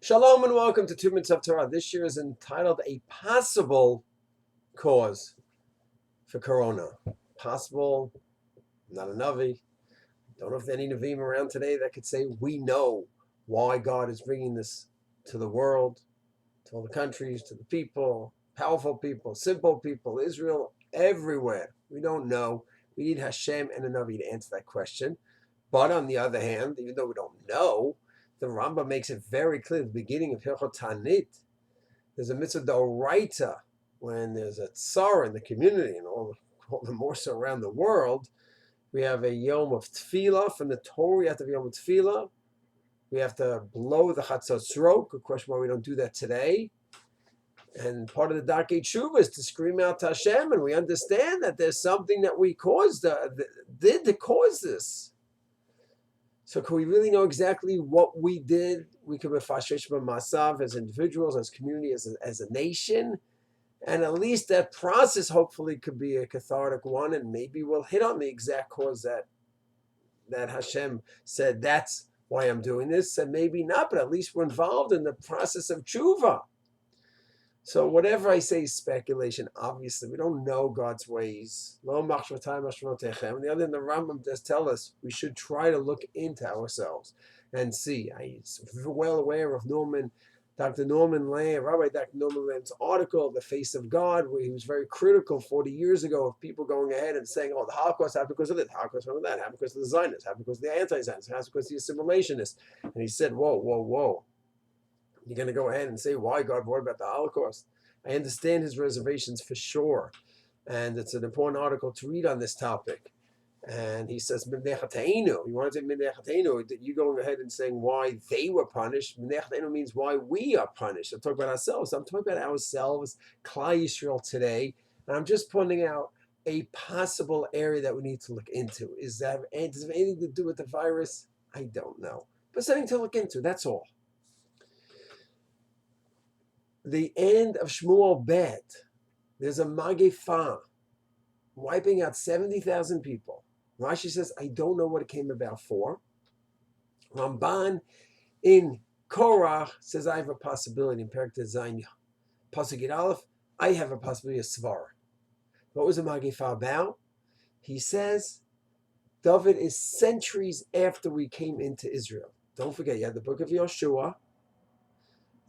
Shalom and welcome to 2 Minutes of Torah. This year is entitled A Possible Cause for Corona. Possible, not a Navi. Don't know if there are any Navim around today that could say we know why God is bringing this to the world, to all the countries, to the people, powerful people, simple people, Israel, everywhere. We don't know. We need Hashem and a Navi to answer that question. But on the other hand, even though we don't know, the Rambam makes it very clear at the beginning of Hilchot Tanit. There's a mitzvah d'oraita when there's a tsar in the community and all the more so around the world. We have a yom of tefillah from the Torah. We have to have a yom of tefillah. We have to blow the chatzot stroke. Of course, why we don't do that today. And part of the Darkei Tshuva is to scream out to Hashem, and we understand that there's something that we did to cause this. So can we really know exactly what we did? We could be fashish b'masav as individuals, as community, as a nation. And at least that process hopefully could be a cathartic one, and maybe we'll hit on the exact cause that Hashem said, that's why I'm doing this, and maybe not, but at least we're involved in the process of tshuva. So whatever I say is speculation. Obviously, we don't know God's ways. On the other hand, the Rambam does tell us we should try to look into ourselves and see. I'm well aware of Dr. Norman Lamb, Rabbi Dr. Norman Lamb's article, The Face of God, where he was very critical 40 years ago of people going ahead and saying, oh, the Holocaust happened because of this, the Holocaust happened because of that, happened because of the Zionists, happened because of the anti-Zionists, happened because of the assimilationists. And he said, whoa. You're going to go ahead and say why God brought about the Holocaust. I understand his reservations for sure. And it's an important article to read on this topic. And he says, Mendechatenu. You want to say Mendechatenu, you're going ahead and saying why they were punished. Mendechatenu means why we are punished. I'm talking about ourselves. I'm talking about ourselves, Klal Yisrael today. And I'm just pointing out a possible area that we need to look into. Does it have anything to do with the virus? I don't know. But something to look into, that's all. The end of Shmuel Bet, there's a Magifa wiping out 70,000 people. Rashi says, I don't know what it came about for. Ramban in Korach says, I have a possibility in Perek Zayin, Pasuk Yud Aleph, I have a possibility of Svara. What was the Magifa about? He says, David is centuries after we came into Israel. Don't forget, you had the book of Yoshua.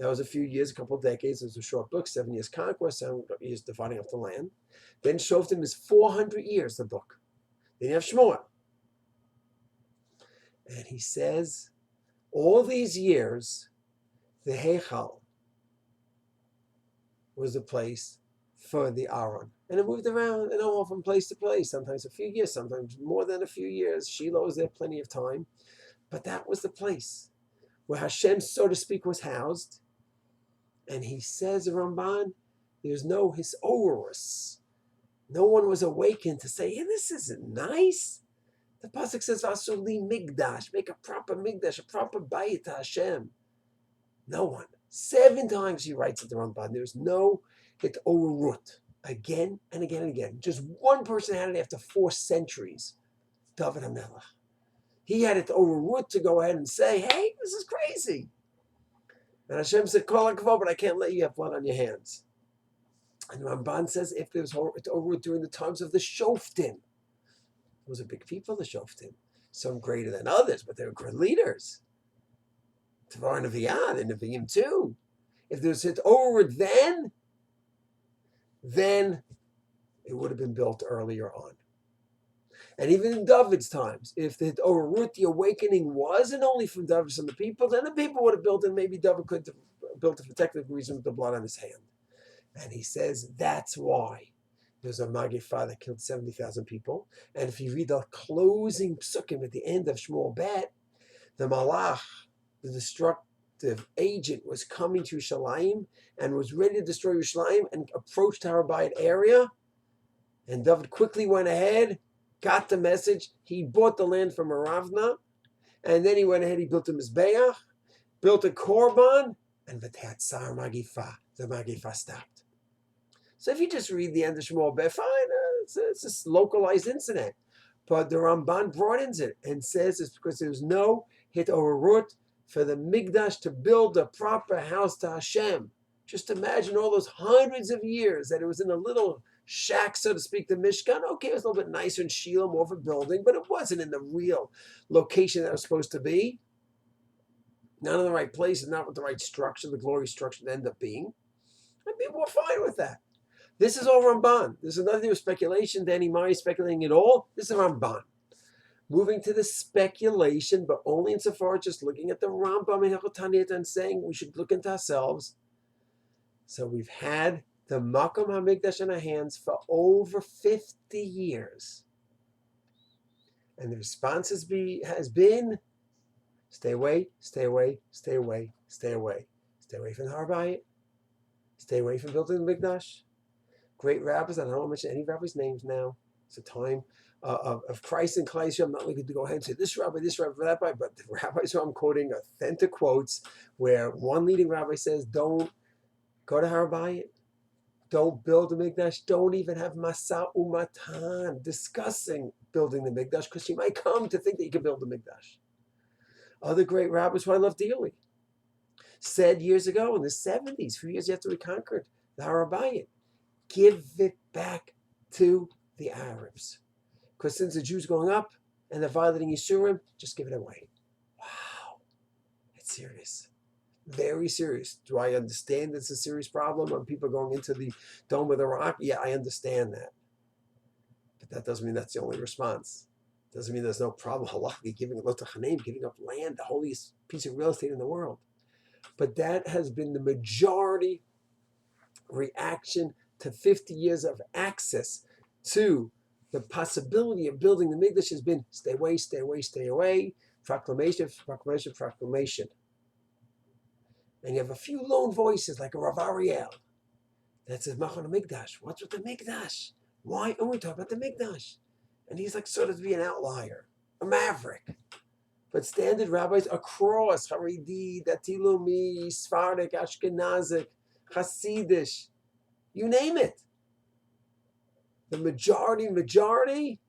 That was a few years, a couple of decades. It was a short book, 7 years conquest, 7 years dividing up the land. Then Shoftim is 400 years, the book. Then you have Shmuel. And he says, all these years, the Heichal was the place for the Aron. And it moved around, from place to place, sometimes a few years, sometimes more than a few years. Shiloh was there plenty of time. But that was the place where Hashem, so to speak, was housed. And he says, Ramban, there's no hisorus. No one was awakened to say, hey, this isn't nice. The pasuk says, Vasuli Migdash, make a proper Migdash, a proper bayit to Hashem. No one. 7 times he writes at the Ramban. There's no hitorut. Again and again and again. Just one person had it after 4 centuries. David HaMelech. He had it hitorut to go ahead and say, hey, this is crazy. And Hashem said, Kol HaKavod, but I can't let you have blood on your hands. And Ramban says, if there was over during the times of the Shoftim, those are big people, the Shoftim. Some greater than others, but they were great leaders. Tvar and Aviyah, and Nevi'im too. If there was over then it would have been built earlier on. And even in David's times, if the Orut, the awakening wasn't only from David and the people, then the people would have built, and maybe David could have built it for technical reason with the blood on his hand. And he says that's why there's a Magifa that killed 70,000 people. And if you read the closing psukim at the end of Shmuel Bet, the Malach, the destructive agent, was coming to Yerushalayim and was ready to destroy Yerushalayim and approached Har Bayit area. And David quickly went ahead, got the message. He bought the land from Aravna, and then he went ahead, he built a Mizbeach, built a Korban, and V'tehatzar Magifa, the Magifa stopped. So if you just read the end of Shmuel Bet, fine, it's a localized incident. But the Ramban broadens it and says it's because there's no hitorut, for the Mikdash to build a proper house to Hashem. Just imagine all those hundreds of years that it was in a little shack, so to speak, the Mishkan. Okay, it was a little bit nicer in Shiloh, more of a building, but it wasn't in the real location that it was supposed to be. Not in the right place, and not with the right structure, the glory structure to end up being. And people were fine with that. This is all Ramban. This is nothing to do with speculation. Danny Murray speculating at all. This is Ramban. Moving to the speculation, but only insofar as just looking at the Rambam and Hilchot and saying we should look into ourselves. So we've had the Makom HaMikdash in our hands for over 50 years. And the response has been, stay away, stay away, stay away, stay away. Stay away from the Har Bayit. Stay away from building the Mikdash. Great rabbis, I don't want to mention any rabbis' names now. It's a time of Christ and Klal Yisrael. I'm not looking to go ahead and say this rabbi, that rabbi, but the rabbis who I'm quoting authentic quotes where one leading rabbi says, don't go to Har Bayit, don't build the Mikdash, don't even have Masa Umatan discussing building the Mikdash because you might come to think that you can build the Mikdash. Other great rabbis who I love dearly said years ago in the 70s, a few years after we conquered the Har Bayit, give it back to the Arabs. Because since the Jews are going up and they're violating Yisurim, just give it away. Wow. It's serious. Very serious. Do I understand it's a serious problem when people are going into the Dome of the Rock? Yeah, I understand that. But that doesn't mean that's the only response. Doesn't mean there's no problem halachically giving giving up land, the holiest piece of real estate in the world. But that has been the majority reaction to 50 years of access to the possibility of building the Mikdash has been stay away, stay away, stay away, proclamation, proclamation, proclamation. And you have a few lone voices like a Rav Ariel that says, Machon Mikdash, what's with the Mikdash? Why only talk about the Mikdash? And he's like sort of to be an outlier, a maverick. But standard rabbis across Haredi, Datilumi, Sephardic, Ashkenazic, Hasidish, you name it. The majority,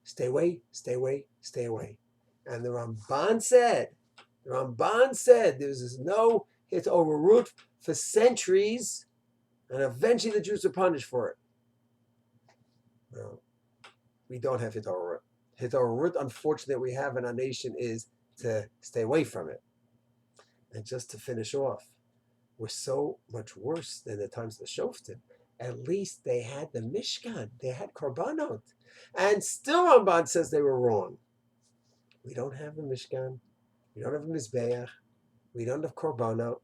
stay away, stay away, stay away. And the Ramban said there's no hit over root for centuries, and eventually the Jews are punished for it. No, we don't have hit over root. Hit over root, unfortunately, that we have in our nation is to stay away from it. And just to finish off, we're so much worse than the times of the Shoftim. At least they had the Mishkan. They had Korbanot. And still Ramban says they were wrong. We don't have the Mishkan. We don't have a Mizbeach. We don't have Korbanot.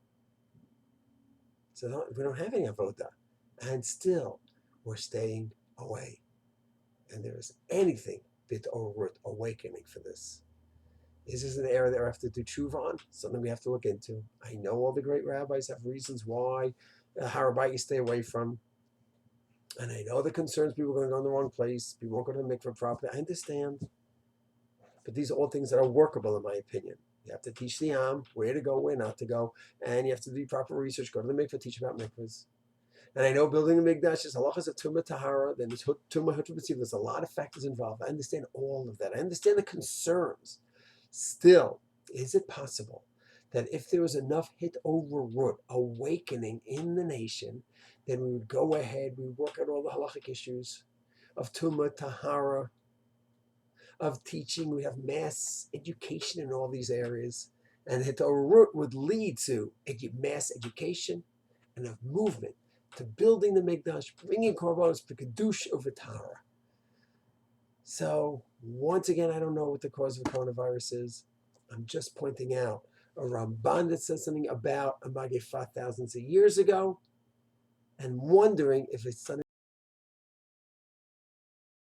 So we don't have any Avodah. And still, we're staying away. And there is anything bit or root awakening for this. Is this an area that we have to do tshuva on? Something we have to look into. I know all the great rabbis have reasons why Har Bayit you stay away from. And I know the concerns people are going to go in the wrong place. People won't go to the mikveh properly. I understand. But these are all things that are workable, in my opinion. You have to teach the Am where to go, where not to go. And you have to do proper research. Go to the mikveh, teach about mikvahs. And I know building a mikdash is halachas of tumah tahara. Then there's tumah hutrubetziv. There's a lot of factors involved. I understand all of that. I understand the concerns. Still, is it possible that if there was enough hit over root awakening in the nation, then we would go ahead, we would work out all the halachic issues of tumah, tahara, of teaching, we have mass education in all these areas, and hit over root would lead to mass education and a movement to building the Mikdash, bringing korbanos to Kedush over Tara. So, once again, I don't know what the cause of coronavirus is. I'm just pointing out a Ramban that says something about a Magifah thousands of years ago and wondering if it's something